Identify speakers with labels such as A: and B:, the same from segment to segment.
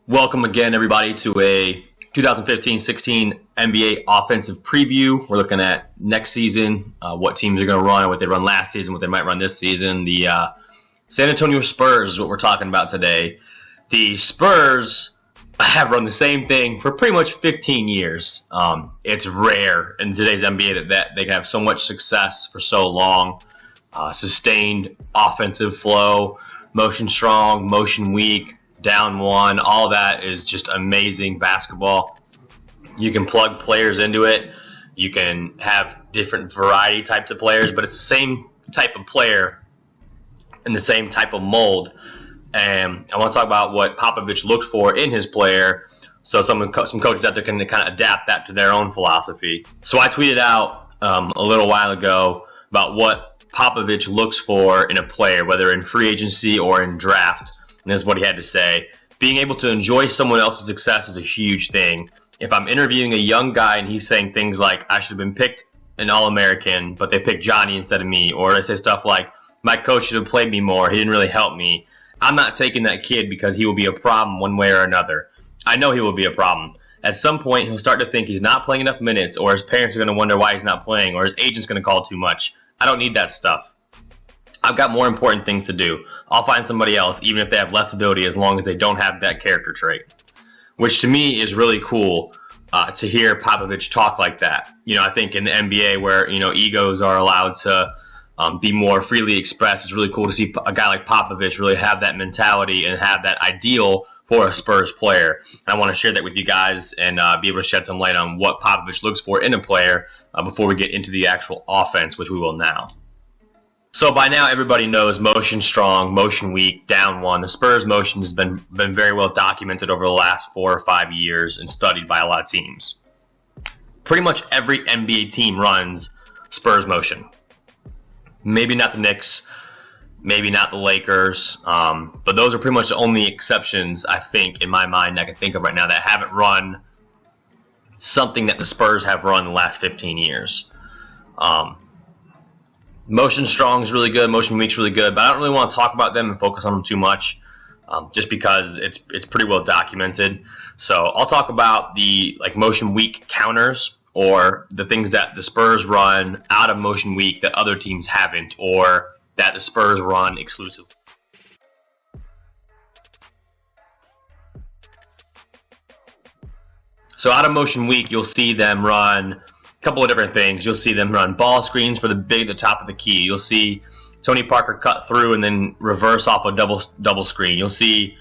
A: Welcome again, everybody, to a 2015-16 NBA offensive preview. We're looking at next season, what teams are going to run, what they run last season, what they might run this season. The San Antonio Spurs is what we're talking about today. The Spurs have run the same thing for pretty much 15 years. It's rare in today's NBA that they can have so much success for so long. Sustained offensive flow, motion strong, motion weak, down one, all that is just amazing basketball. You can plug players into it. You can have different variety types of players, but it's the same type of player and the same type of mold. And I want to talk about what Popovich looked for in his player, so some coaches out there can kind of adapt that to their own philosophy. So I tweeted out a little while ago about what Popovich looks for in a player, whether in free agency or in draft. And this is what he had to say. Being able to enjoy someone else's success is a huge thing. If I'm interviewing a young guy and he's saying things like, I should have been picked an All-American, but they picked Johnny instead of me, or they say stuff like, my coach should have played me more, he didn't really help me, I'm not taking that kid because he will be a problem one way or another. I know he will be a problem. At some point, he'll start to think he's not playing enough minutes, or his parents are going to wonder why he's not playing, or his agent's going to call too much. I don't need that stuff. I've got more important things to do. I'll find somebody else, even if they have less ability, as long as they don't have that character trait. Which to me is really cool to hear Popovich talk like that. I think in the NBA where, egos are allowed to be more freely expressed, it's really cool to see a guy like Popovich really have that mentality and have that ideal for a Spurs player. And I want to share that with you guys and be able to shed some light on what Popovich looks for in a player before we get into the actual offense, which we will now. So by now everybody knows motion strong, motion weak, down one. The Spurs motion has been very well documented over the last 4 or 5 years and studied by a lot of teams. Pretty much every NBA team runs Spurs motion. Maybe not the Knicks, maybe not the Lakers, but those are pretty much the only exceptions, I think, in my mind, I can think of right now that haven't run something that the Spurs have run the last 15 years. Motion strong is really good, motion weak is really good, but I don't really want to talk about them and focus on them too much, just because it's pretty well documented. So I'll talk about the motion weak counters, or the things that the Spurs run out of motion weak that other teams haven't, or that the Spurs run exclusively. So out of motion weak, you'll see them run couple of different things. You'll see them run ball screens for the big at the top of the key. You'll see Tony Parker cut through and then reverse off a double screen. You'll see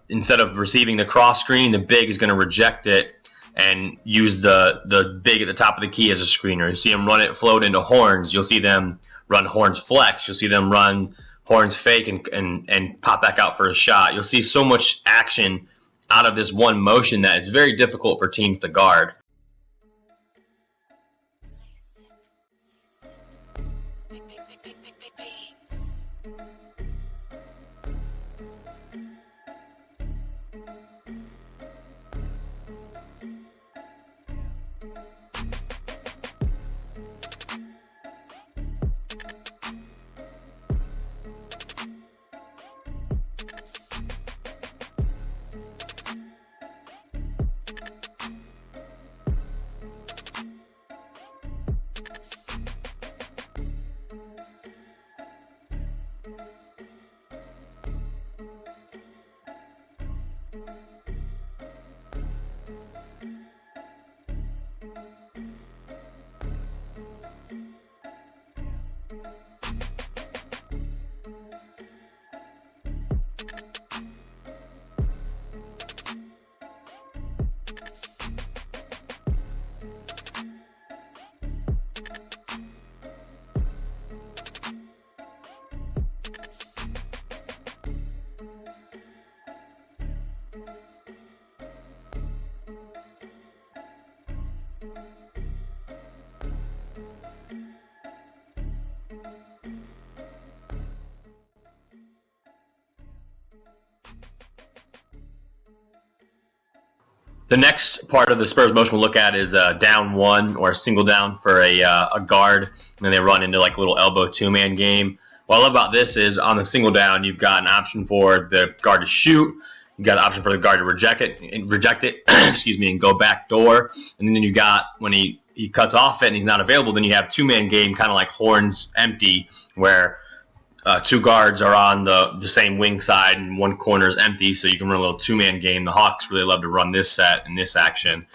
A: instead of receiving the cross screen, the big is going to reject it and use the big at the top of the key as a screener. You see them run it float into horns. You'll see them run horns flex. You'll see them run horns fake and pop back out for a shot. You'll see so much action out of this one motion that it's very difficult for teams to guard. The next part of the Spurs motion we'll look at is down one, or a single down for a guard, and then they run into like a little elbow two-man game. What I love about this is on the single down, you've got an option for the guard to shoot, You got an option for the guard to reject it, excuse me, and go back door. And then you got, when he cuts off it and he's not available, then you have two-man game, kind of like horns empty, where two guards are on the same wing side and one corner is empty, so you can run a little two-man game. The Hawks really love to run this set and this action.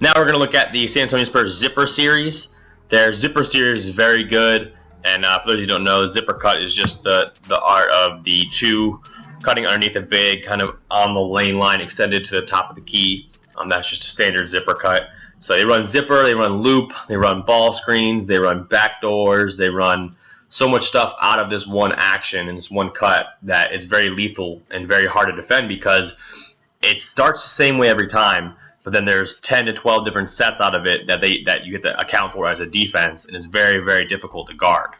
A: Now we're going to look at the San Antonio Spurs zipper series. Their zipper series is very good, and for those who don't know, zipper cut is just the art of the shoe cutting underneath the big, kind of on the lane line extended to the top of the key. That's just a standard zipper cut. So they run zipper, they run loop, they run ball screens, they run backdoors, they run so much stuff out of this one action and this one cut that it's very lethal and very hard to defend, because it starts the same way every time, but then there's 10 to 12 different sets out of it that you get to account for as a defense, and it's very, very difficult to guard.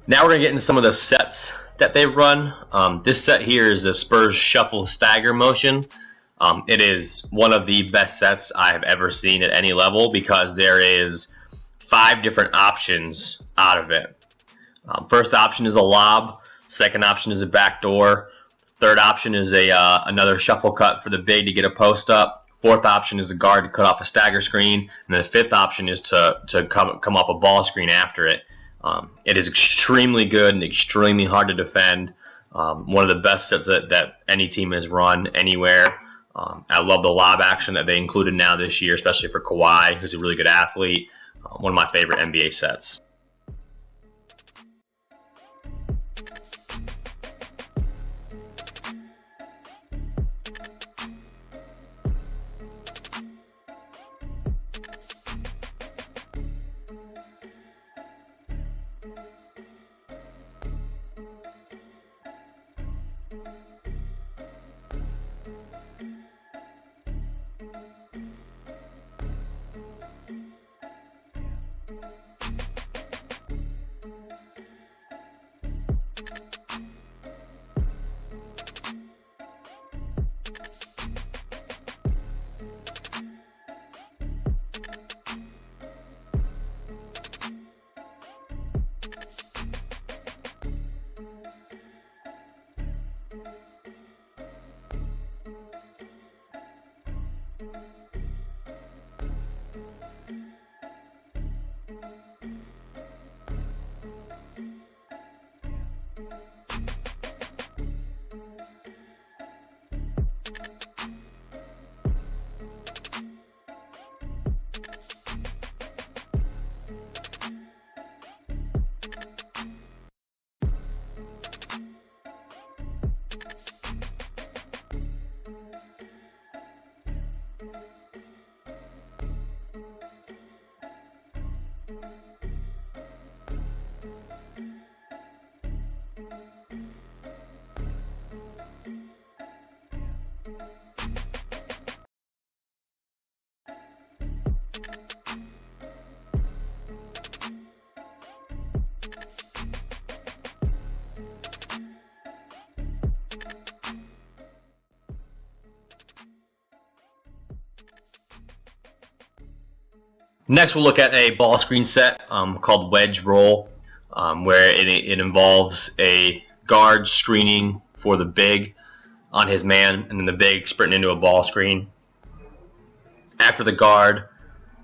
A: Now we're going to get into some of the sets that they run. This set here is the Spurs Shuffle Stagger Motion. It is one of the best sets I have ever seen at any level, because there is 5 different options out of it. First option is a lob. Second option is a backdoor. Third option is another shuffle cut for the big to get a post up. Fourth option is the guard to cut off a stagger screen, and then the fifth option is to come off a ball screen after it. It is extremely good and extremely hard to defend. One of the best sets that any team has run anywhere. I love the lob action that they included now this year, especially for Kawhi, who's a really good athlete. One of my favorite NBA sets. Next, we'll look at a ball screen set called wedge roll, where it involves a guard screening for the big on his man, and then the big sprinting into a ball screen. After the guard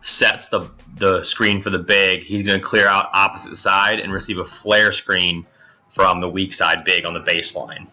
A: sets the screen for the big, he's going to clear out opposite side and receive a flare screen from the weak side big on the baseline.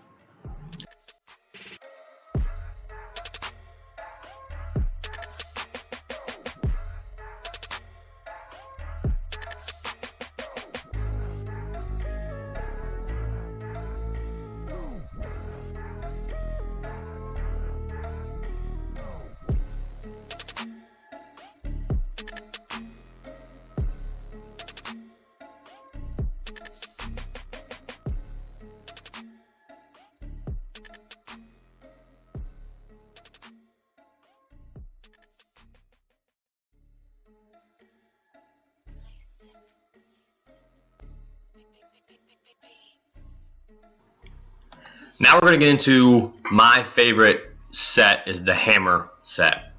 A: Now we're going to get into my favorite set is the hammer set.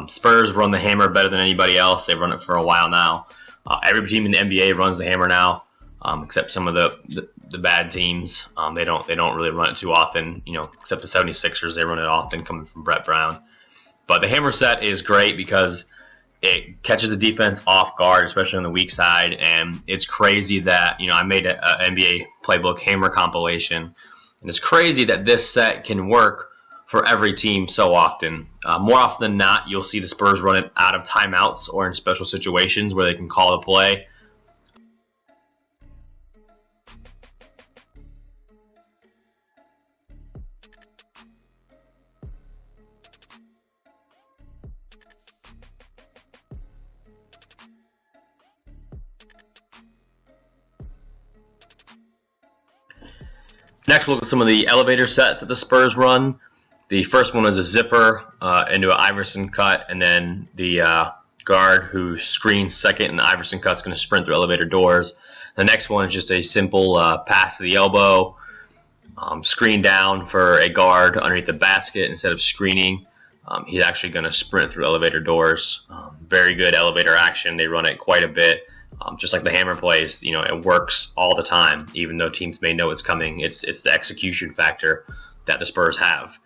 A: Spurs run the hammer better than anybody else. They've run it for a while now. Every team in the NBA runs the hammer now, except some of the bad teams. They don't really run it too often, except the 76ers. They run it often, coming from Brett Brown. But the hammer set is great because it catches the defense off guard, especially on the weak side. And it's crazy that, I made an NBA playbook hammer compilation. And it's crazy that this set can work for every team so often. More often than not, you'll see the Spurs run it out of timeouts or in special situations where they can call a play. Next, we'll look at some of the elevator sets that the Spurs run. The first one is a zipper into an Iverson cut, and then the guard who screens second, and the Iverson cut's going to sprint through elevator doors. The next one is just a simple pass to the elbow, screen down for a guard underneath the basket instead of screening. He's actually going to sprint through elevator doors. Very good elevator action. They run it quite a bit. Just like the hammer plays, it works all the time, even though teams may know it's coming. It's the execution factor that the Spurs have.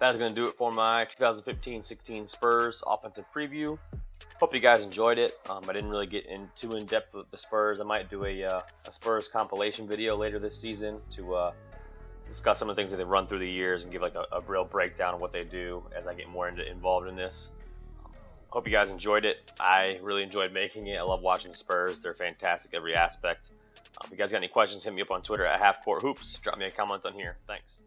A: that's going to do it for my 2015-16 Spurs offensive preview. Hope you guys enjoyed it. I didn't really get too in depth with the Spurs. I might do a Spurs compilation video later this season to discuss some of the things that they've run through the years and give like a real breakdown of what they do as I get more involved in this. Hope you guys enjoyed it. I really enjoyed making it. I love watching the Spurs. They're fantastic every aspect. If you guys got any questions, hit me up on Twitter at HalfCourtHoops. Drop me a comment on here. Thanks.